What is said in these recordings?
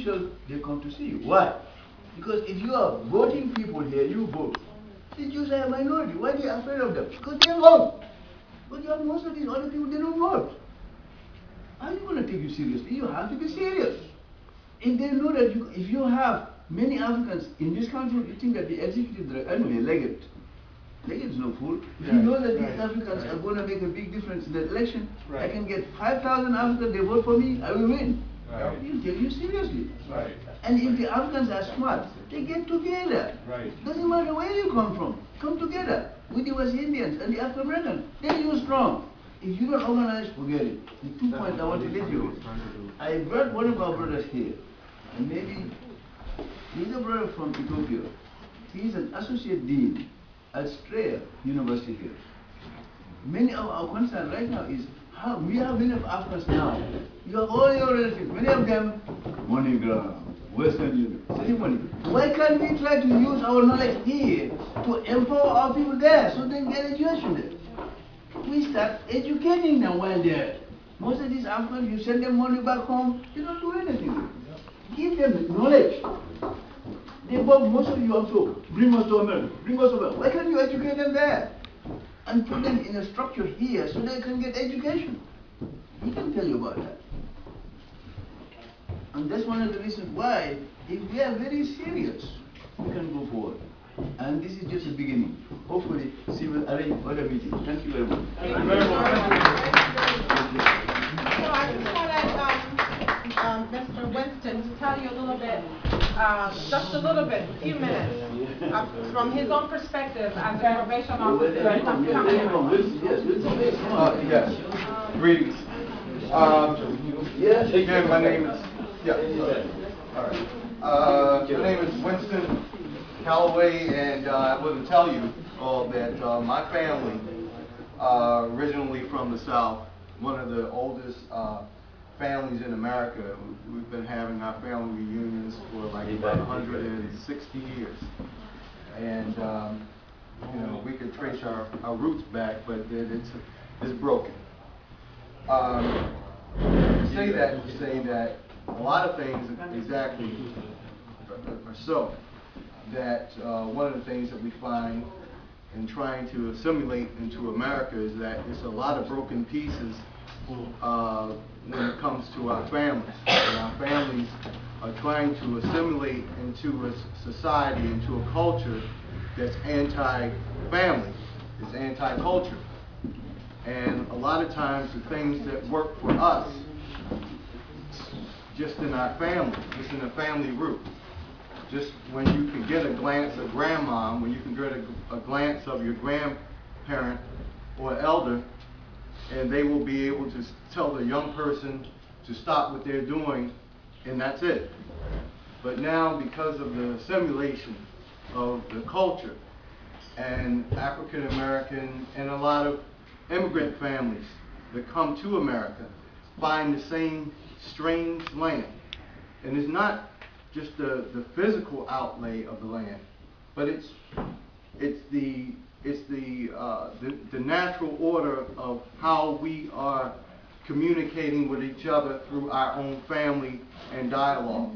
officials, they come to see you. Why? Because if you are voting people here, you vote. The Jews are a minority. Why are they afraid of them? Because they vote. But you have most of these other people, they don't vote. How are you going to take you seriously? You have to be serious. If they know that if you have many Africans in this country, you think that the executive director, anyway, Leggett is no fool. If you know that these Africans are going to make a big difference in the election, I can get 5,000 Africans, they vote for me, I will win. You take you seriously. And if the Africans are smart, they get together. Doesn't matter where you come from. Come together with the West Indians and the African Americans. Then you're strong. If you don't organize, forget it. The 2 points I want to let you with. I brought one of our brothers here, and maybe he's a brother from Ethiopia. He's an associate dean at Strayer University here. Many of our concern right now is how we have many of Africans now. You have all your relatives, many of them, MoneyGram, Western Union, sending money. Why can't we try to use our knowledge here to empower our people there so they can get education there? We start educating them while they're. Most of these Africans, you send them money back home, they don't do anything. Give them knowledge. They bought most of you also. Bring us to America. Bring us to America. Why can't you educate them there? And put them in a structure here so they can get education. He can tell you about that. And that's one of the reasons why, if we are very serious, we can go forward. And this is just a beginning. Hopefully, we will arrange other meetings. Thank you very much. Thank you very much. So I just wanted Mr. Winston to tell you a little bit, just a little bit, a few minutes, from his own perspective as a probation officer. Yes. Greetings. Again, my name is, all right. My name is Winston Calloway, and I want to tell you all that my family, originally from the South, one of the oldest families in America. We've been having our family reunions for like about 160 years. And, you know, we could trace our roots back, but it's broken. Say that a lot of things exactly are so. That one of the things that we find in trying to assimilate into America is that it's a lot of broken pieces when it comes to our families. And our families are trying to assimilate into a society, into a culture that's anti-family, it's anti-culture. And a lot of times the things that work for us, just in our family, just in the family root. Just when you can get a glance of grandma, when you can get a glance of your grandparent or elder, and they will be able to tell the young person to stop what they're doing, and that's it. But now, because of the assimilation of the culture, and African American and a lot of immigrant families that come to America find the same strange land. And it's not just the physical outlay of the land, but it's the natural order of how we are communicating with each other through our own family and dialogue.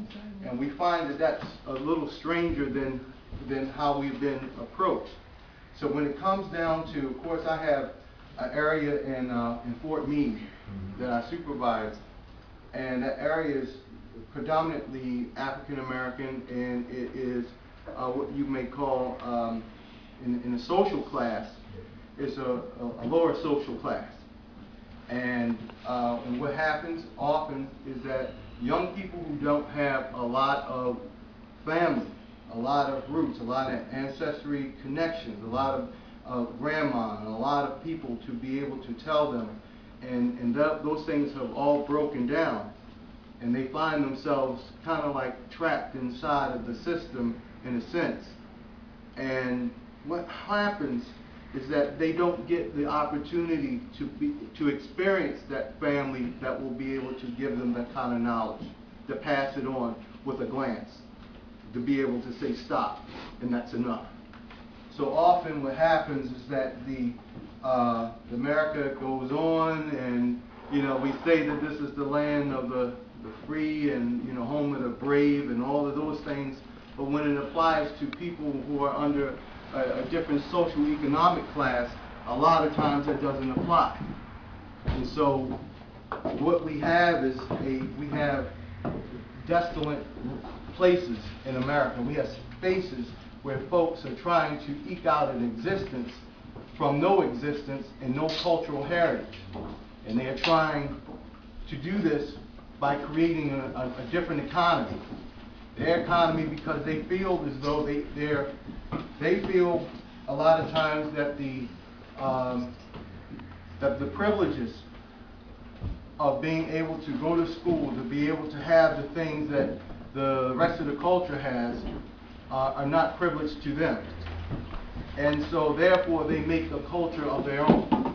And we find that that's a little stranger than how we've been approached. So when it comes down to, of course, I have an area in Fort Meade that I supervise, and that area is predominantly African American, and it is what you may call, in a social class, it's a lower social class. And what happens often is that young people who don't have a lot of family, a lot of roots, a lot of ancestry connections, a lot of grandma, and a lot of people to be able to tell them, and those things have all broken down. And they find themselves kind of like trapped inside of the system in a sense. And what happens is that they don't get the opportunity to experience that family that will be able to give them that kind of knowledge, to pass it on with a glance, to be able to say stop, and that's enough. So often what happens is that the America goes on, and you know, we say that this is the land of the free and, you know, home of the brave and all of those things, but when it applies to people who are under a different social economic class, a lot of times that doesn't apply. And so what we have is we have desolate places in America. We have spaces where folks are trying to eke out an existence from no existence and no cultural heritage. And they are trying to do this by creating a different economy. Their economy, because they feel as though they feel a lot of times that the privileges of being able to go to school, to be able to have the things that the rest of the culture has, are not privileged to them. And so therefore they make a culture of their own.